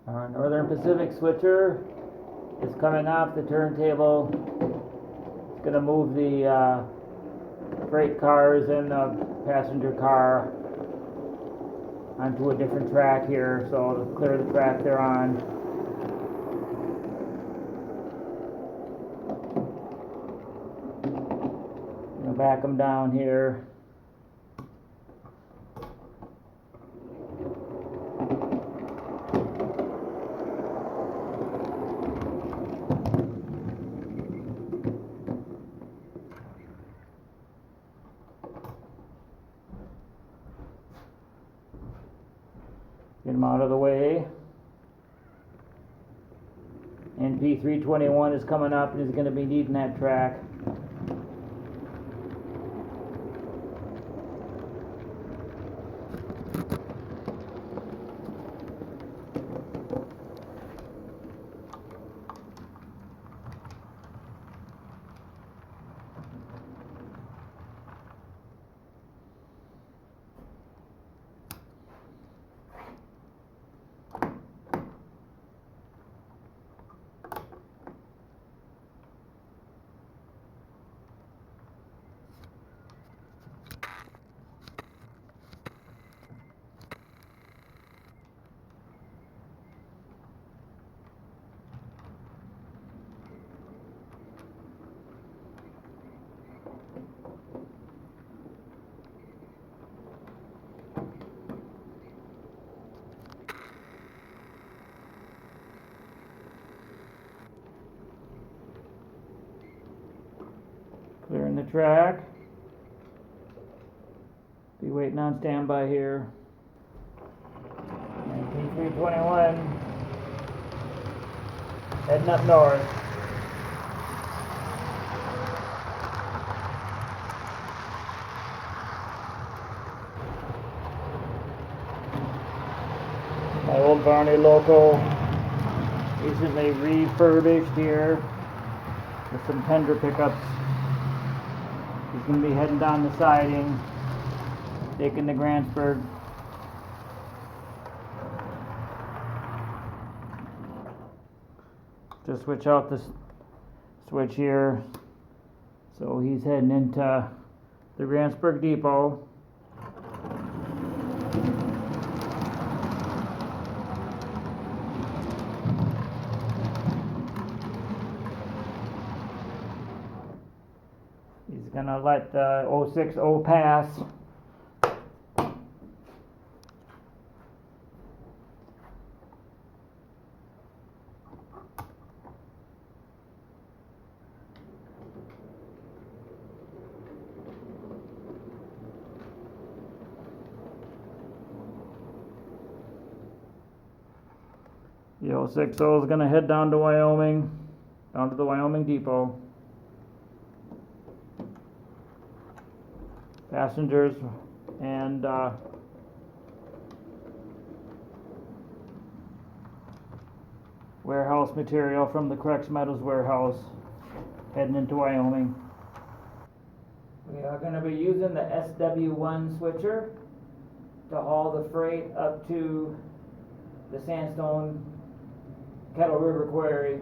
Our Northern Pacific switcher is coming off the turntable. It's going to move the freight cars and the passenger car onto a different track here, so it'll clear the track they're on. Gonna back them down here. Get them out of the way. NP 321 is coming up and is going to be needing that track. Clearing the track. Be waiting on standby here. NP 321 heading up north. My old Barney loco, recently refurbished here with some tender pickups. He's going to be heading down the siding, taking the Grantsburg. To switch out the switch here. So he's heading into the Grantsburg depot. He's gonna let the 060 pass. The 060 is gonna head down to Wyoming, down to the Wyoming depot. Passengers and warehouse material from the Crex Metals warehouse heading into Wyoming. We are going to be using the SW1 switcher to haul the freight up to the Sandstone Kettle River Quarry.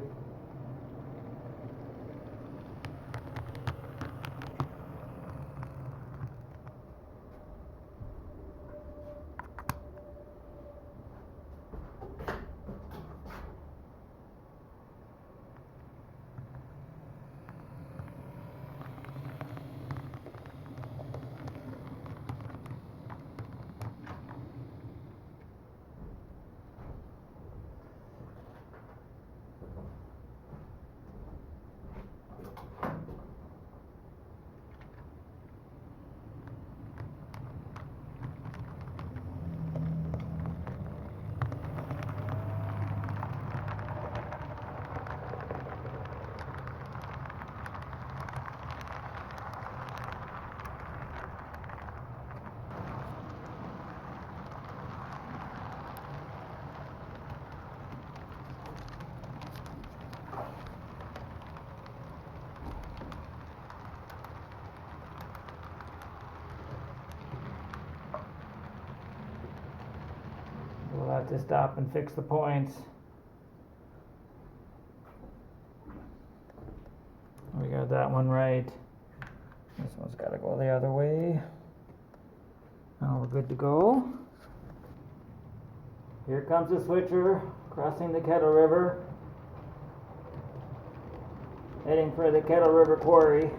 We'll have to stop and fix the points. Got that one right. This one's got to go the other way. Now we're good to go. Here comes the switcher crossing the Kettle River, heading for the Kettle River Quarry.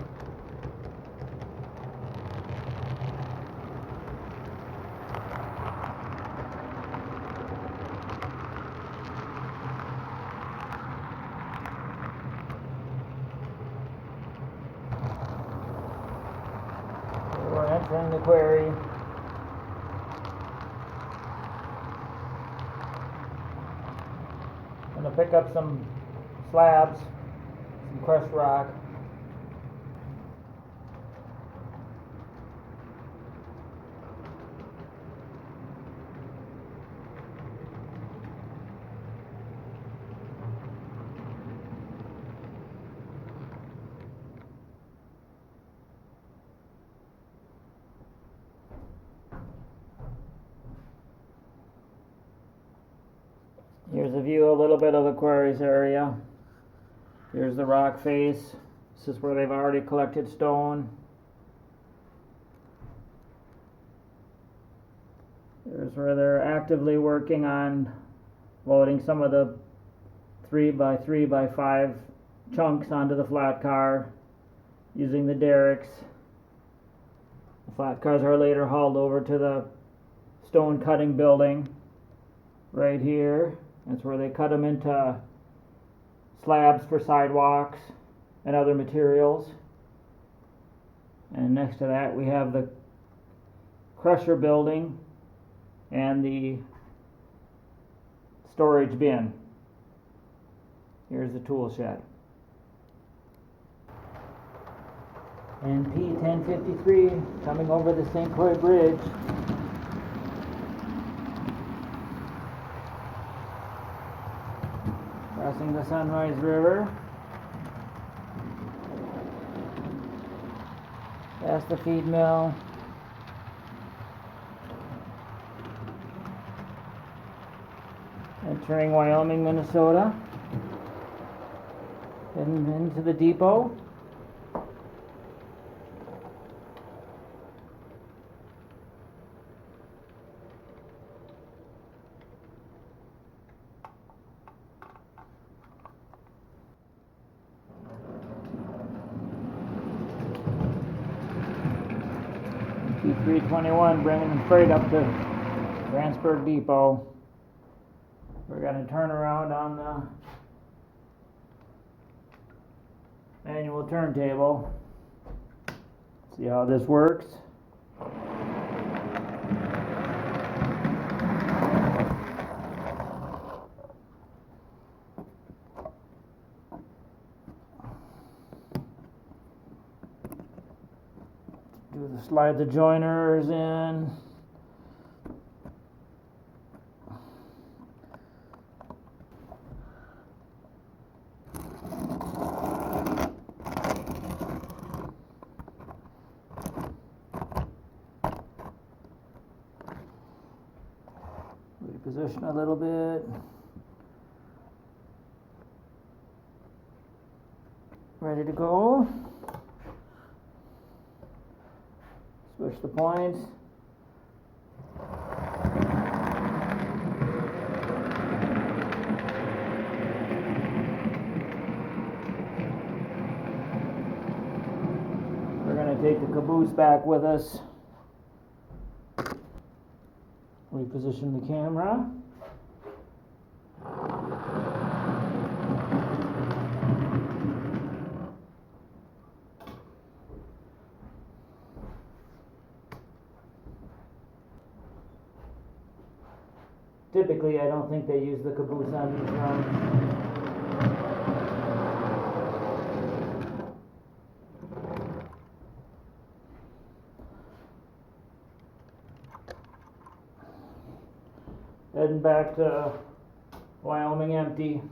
We're entering the quarry. Gonna pick up some slabs, some crushed rock. Here's a view a little bit of the quarries area. Here's the rock face. This is where they've already collected stone. Here's where they're actively working on loading some of the 3x3x5 chunks onto the flat car using the derricks. The flat cars are later hauled over to the stone cutting building right here. That's where they cut them into slabs for sidewalks and other materials. And next to that we have the crusher building and the storage bin. Here's the tool shed. And P1053 coming over the St. Croix Bridge. Crossing the Sunrise River, past the feed mill, entering Wyoming, Minnesota, heading into the depot. P321 bringing them freight up to Grantsburg Depot. We're going to turn around on the manual turntable. See how this works. Slide the joiners in. Reposition a little bit. Ready to go. Switch the points. We're going to take the caboose back with us. Reposition the camera. Typically, I don't think they use the caboose on these runs. Heading back to Wyoming empty.